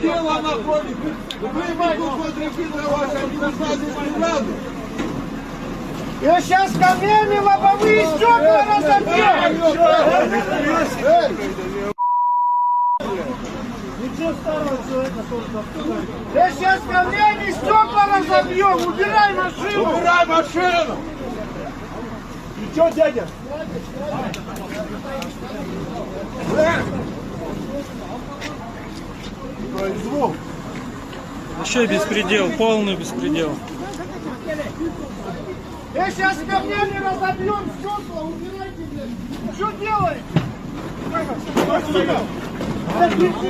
дело находится. Вы могли ваша администрация сразу. Я сейчас камнями лобовые стекла разобьем! Ничего старого человека тоже. Я сейчас камнями стекла разобьем! Убирай машину! Убирай машину! И что, дядя? Произвол. Вообще беспредел, полный беспредел. Я сейчас камнями разобьем стекла, убирайте, блядь! Что делаете? Подожди!